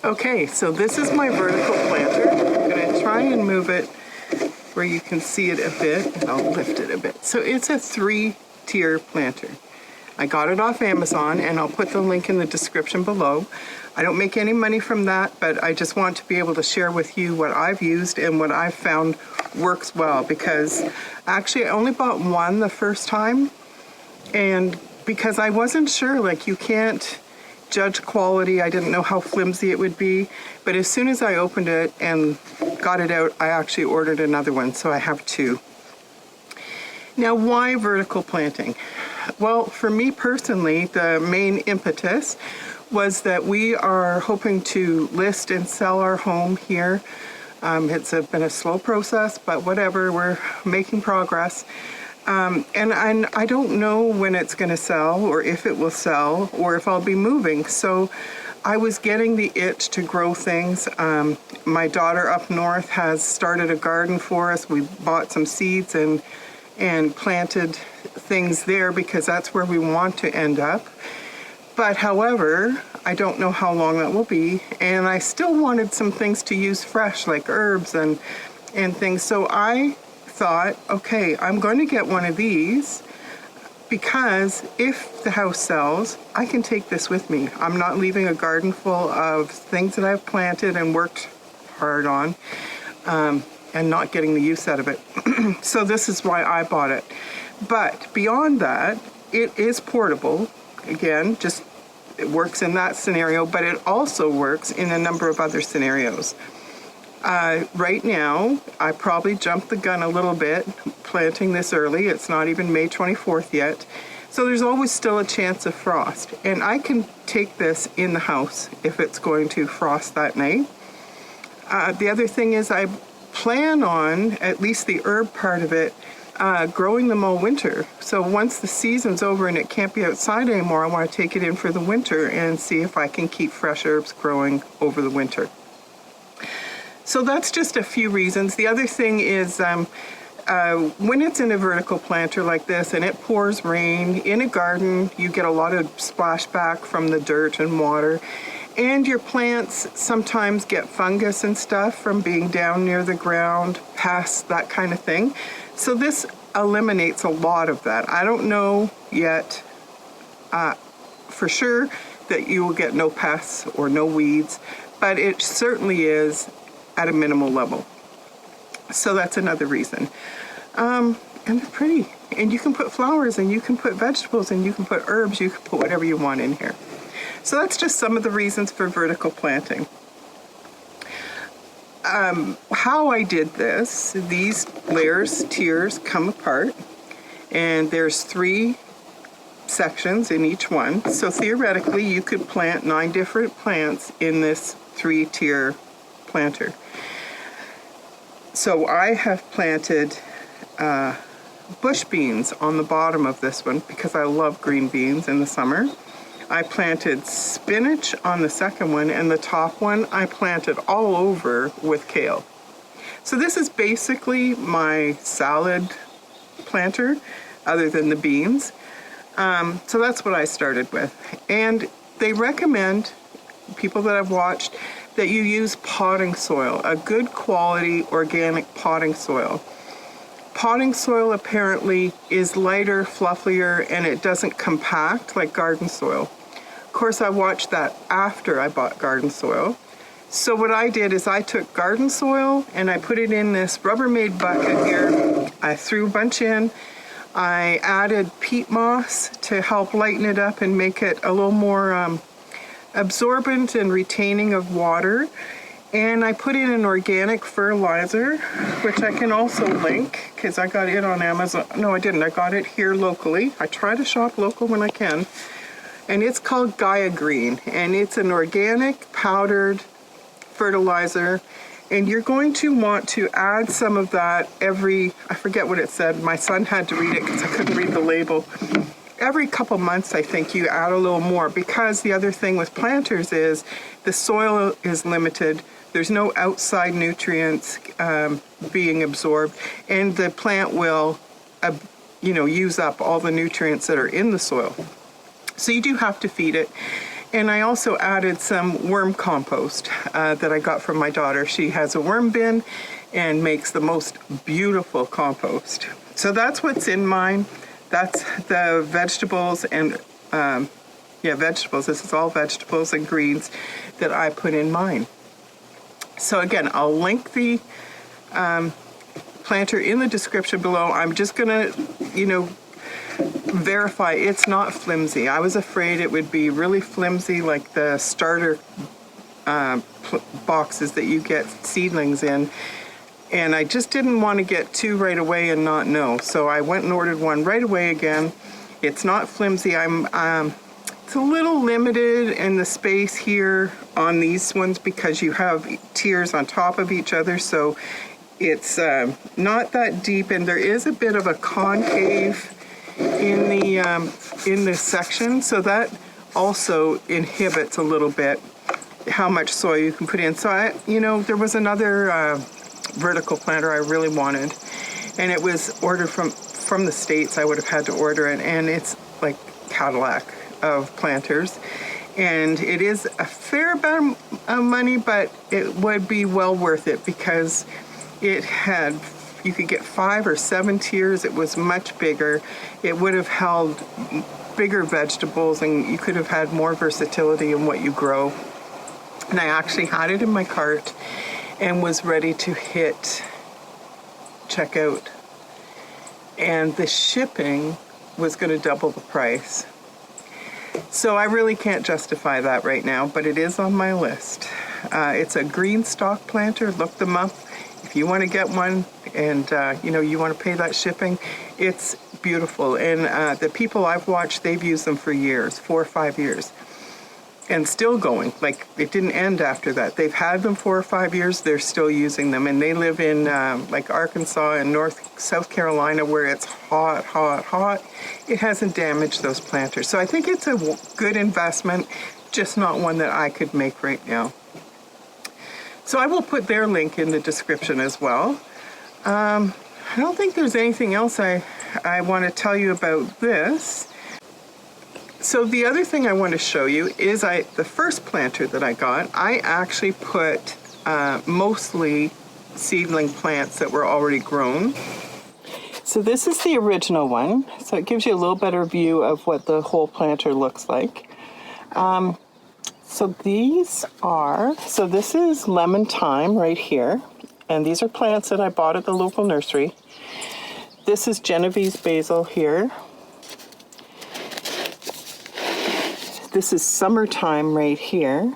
Okay, so this is my vertical planter. I'm going to try and move it where you can see it a bit, and I'll lift it a bit. So it's a 3-tier planter. I got it off Amazon, and I'll put the link in the description below. I don't make any money from that, but I just want to be able to share with you what I've used and what I've found works well, because actually I only bought one the first time, and because I wasn't sure, like, you can't judge quality. I didn't know how flimsy it would be, but as soon as I opened it and got it out, I actually ordered another one, so I have 2. Now, why vertical planting? Well, for me personally, the main impetus was that we are hoping to list and sell our home here. It's been a slow process, but whatever, we're making progress. And I don't know when it's going to sell, or if it will sell, or if I'll be moving. So I was getting the itch to grow things. My daughter up north has started a garden for us. We bought some seeds and planted things there because that's where we want to end up. But however, I don't know how long that will be, and I still wanted some things to use fresh, like herbs and things. So I thought, okay, I'm going to get one of these, because if the house sells, I can take this with me. I'm not leaving a garden full of things that I've planted and worked hard on, and not getting the use out of it. So this is why I bought it. But beyond that, it is portable. Again, just it works in that scenario, but it also works in a number of other scenarios. Right now, I probably jumped the gun a little bit planting this early. It's not even May 24th yet. So there's always still a chance of frost. And I can take this in the house if it's going to frost that night. The other thing is I plan on, at least the herb part of it, growing them all winter. So once the season's over and it can't be outside anymore, I want to take it in for the winter and see if I can keep fresh herbs growing over the winter. So that's just a few reasons. The other thing is when it's in a vertical planter like this and it pours rain in a garden, you get a lot of splashback from the dirt and water. And your plants sometimes get fungus and stuff from being down near the ground, pests, that kind of thing. So this eliminates a lot of that. I don't know yet for sure that you will get no pests or no weeds, but it certainly is at a minimal level. So that's another reason. And they're pretty. And you can put flowers, and you can put vegetables, and you can put herbs, you can put whatever you want in here. So that's just some of the reasons for vertical planting. How I did this, these layers, tiers, come apart, and there's 3 sections in each one. So theoretically, you could plant 9 different plants in this 3-tier planter. So I have planted bush beans on the bottom of this one because I love green beans in the summer. I planted spinach on the second one, and the top one I planted all over with kale. So this is basically my salad planter, other than the beans. So that's what I started with. And they recommend, people that I've watched, that you use potting soil, a good quality organic potting soil. Potting soil apparently is lighter, fluffier, and it doesn't compact like garden soil. Of course, I watched that after I bought garden soil. So what I did is I took garden soil and I put it in this Rubbermaid bucket here. I threw a bunch in. I added peat moss to help lighten it up and make it a little more absorbent and retaining of water. And I put in an organic fertilizer, which I can also link because I got it on Amazon. No, I didn't. I got it here locally. I try to shop local when I can. And it's called Gaia Green, and it's an organic powdered fertilizer. And you're going to want to add some of that every, I forget what it said. My son had to read it because I couldn't read the label. Every couple months, I think you add a little more, because the other thing with planters is the soil is limited. There's no outside nutrients being absorbed, and the plant will, use up all the nutrients that are in the soil. So you do have to feed it. And I also added some worm compost that I got from my daughter. She has a worm bin and makes the most beautiful compost. So that's what's in mine. That's the vegetables and, vegetables. This is all vegetables and greens that I put in mine. So again, I'll link the planter in the description below. I'm just gonna, verify it's not flimsy. I was afraid it would be really flimsy like the starter boxes that you get seedlings in, and I just didn't want to get two right away and not know. So I went and ordered one right away again. It's not flimsy. It's a little limited in the space here on these ones because you have tiers on top of each other, so it's not that deep, and there is a bit of a concave in this section, so that also inhibits a little bit how much soil you can put in. So there was another vertical planter I really wanted, and it was ordered from the States. I would have had to order it, and it's like Cadillac of planters, and it is a fair amount of money, but it would be well worth it because you could get 5 or 7 tiers. It was much bigger. It would have held bigger vegetables, and you could have had more versatility in what you grow. And I actually had it in my cart and was ready to hit checkout. And the shipping was going to double the price. So I really can't justify that right now, but it is on my list. It's a green stalk planter. Look them up. If you want to get one and you want to pay that shipping, it's beautiful. And the people I've watched, they've used them for years, 4 or 5 years, and still going. Like, it didn't end after that. They've had them 4 or 5 years, they're still using them. And they live in like Arkansas and South Carolina, where it's hot, hot, hot. It hasn't damaged those planters. So I think it's a good investment, just not one that I could make right now. So I will put their link in the description as well. I don't think there's anything else I want to tell you about this. So the other thing I want to show you is the first planter that I got, I actually put mostly seedling plants that were already grown. So this is the original one. So it gives you a little better view of what the whole planter looks like. So this is lemon thyme right here. And these are plants that I bought at the local nursery. This is Genovese basil here. This is summertime right here.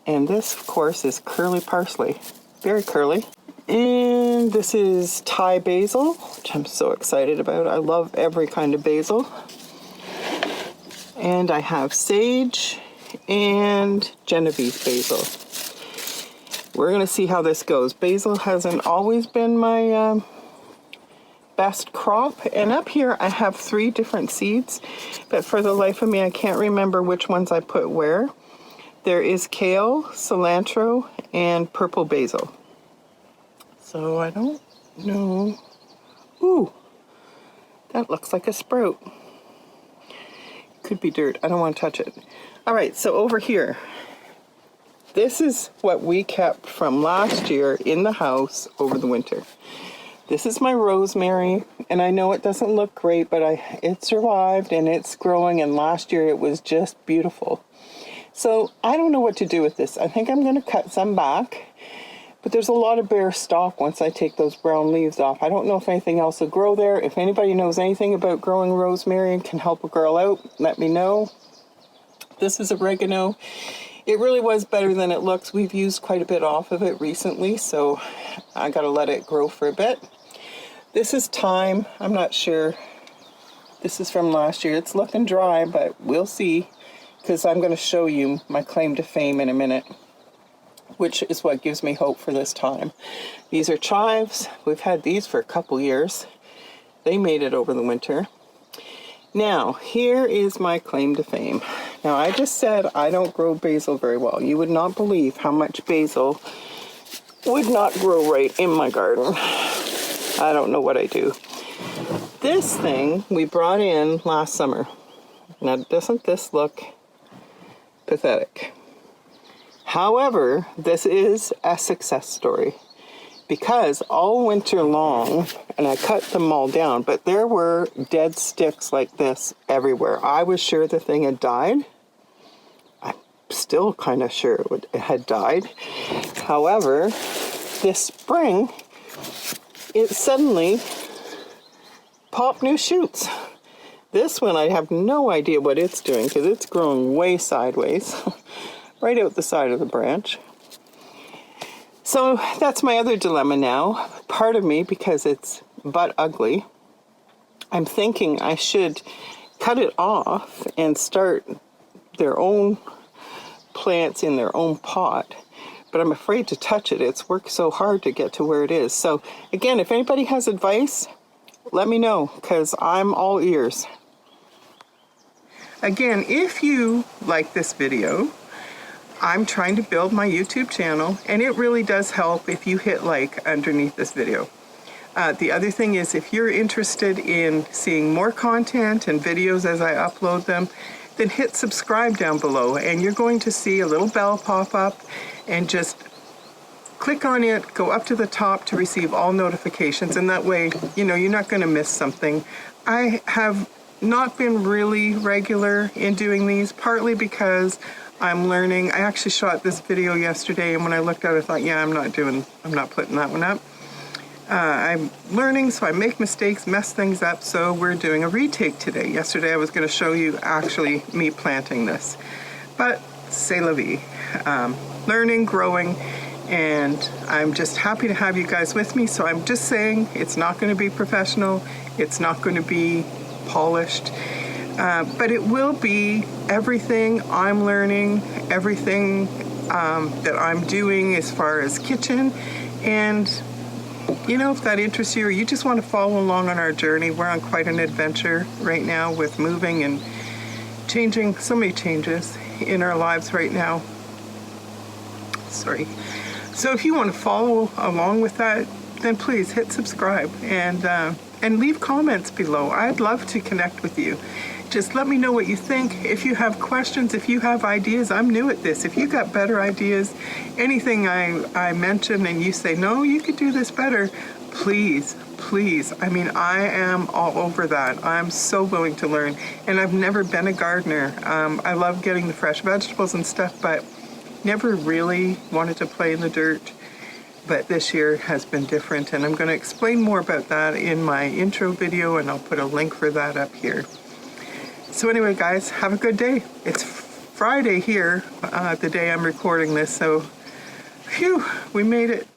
And this, of course, is curly parsley. Very curly. And this is Thai basil, which I'm so excited about. I love every kind of basil. And I have sage and Genovese basil. We're going to see how this goes. Basil hasn't always been my best crop. And up here I have 3 different seeds, but for the life of me I can't remember which ones I put where. There is kale, cilantro, and purple basil. So I don't know. Ooh, that looks like a sprout. Could be dirt. I don't want to touch it. All right, so over here, this is what we kept from last year in the house over the winter. This is my rosemary, and I know it doesn't look great, but it survived and it's growing, and last year it was just beautiful. So I don't know what to do with this. I think I'm going to cut some back, but there's a lot of bare stalk once I take those brown leaves off. I don't know if anything else will grow there. If anybody knows anything about growing rosemary and can help a girl out, let me know. This is oregano. It really was better than it looks. We've used quite a bit off of it recently, so I got to let it grow for a bit. This is thyme. I'm not sure. This is from last year. It's looking dry, but we'll see, because I'm going to show you my claim to fame in a minute, which is what gives me hope for this time. These are chives. We've had these for a couple years. They made it over the winter. Now, here is my claim to fame. Now, I just said I don't grow basil very well. You would not believe how much basil would not grow right in my garden. I don't know what I do. This thing we brought in last summer. Now, doesn't this look pathetic. However, this is a success story because all winter long, and I cut them all down, but there were dead sticks like this everywhere. I was sure the thing had died. I'm still kind of sure it had died. However, this spring, it suddenly popped new shoots. This one, I have no idea what it's doing because it's growing way sideways, right out the side of the branch. So that's my other dilemma now. Part of me, because it's butt ugly, I'm thinking I should cut it off and start their own plants in their own pot. But I'm afraid to touch it. It's worked so hard to get to where it is. So again, if anybody has advice, let me know, because I'm all ears. Again, if you like this video, I'm trying to build my YouTube channel, and it really does help if you hit like underneath this video. The other thing is, if you're interested in seeing more content and videos as I upload them, then hit subscribe down below, and you're going to see a little bell pop up, and just click on it, go up to the top to receive all notifications, and that way, you know, you're not going to miss something. I have not been really regular in doing these, partly because I'm learning. I actually shot this video yesterday, and when I looked at it, I thought, yeah, I'm not putting that one up. I'm learning, so I make mistakes, mess things up, so we're doing a retake today. Yesterday I was going to show you actually me planting this, but c'est la vie. Learning, growing, and I'm just happy to have you guys with me. So I'm just saying, it's not going to be professional, it's not going to be polished, but it will be everything I'm learning, everything that I'm doing as far as kitchen. And you know, if that interests you, or you just want to follow along on our journey, we're on quite an adventure right now with moving and changing, so many changes in our lives right now. Sorry. So if you want to follow along with that, then please hit subscribe and leave comments below. I'd love to connect with you. Just let me know what you think. If you have questions, if you have ideas, I'm new at this. If you got better ideas, anything I mention and you say, no, you could do this better, please, please. I mean, I am all over that. I'm so willing to learn. And I've never been a gardener. I love getting the fresh vegetables and stuff, but never really wanted to play in the dirt. But this year has been different, and I'm going to explain more about that in my intro video, and I'll put a link for that up here. So anyway, guys, have a good day. It's Friday here, the day I'm recording this, so phew, we made it.